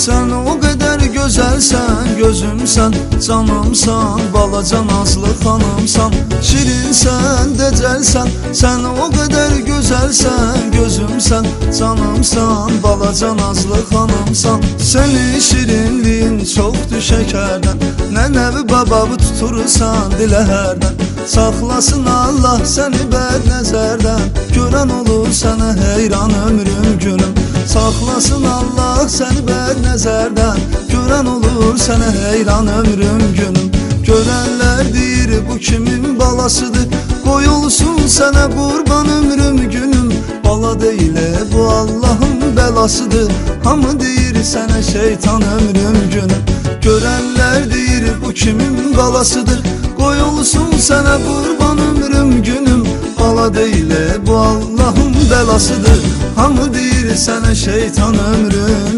Sen o kadar güzelsen, gözümsen, canımsan, balaca nazlı hanımsan. Şirinsen, decelsen, sen o kadar güzelsen, gözümsen, canımsan, balaca nazlı hanımsan. Senin şirinliğin çoktu şekerden, nenevi bababı tutursan dilə hərdən. Saxlasın Allah səni bəd nəzərdən, görən olur sənə heyran ömrüm günüm. Saxlasın Allah səni bəd nəzərdən, görən olur sənə heyran ömrüm günüm. Görənlər deyir bu kimin balasıdır, qoyulsun sənə qurban ömrüm günüm. Bala deyil bu Allahın bəlasıdır, hamı deyir sənə şeytan ömrüm günüm. Görənlər deyir bu kimin balasıdır, qoyulsun sənə qurban ömrüm günüm. Bala deyil bu Allahın bəlasıdır, hamı deyir sənə şeytan ömrüm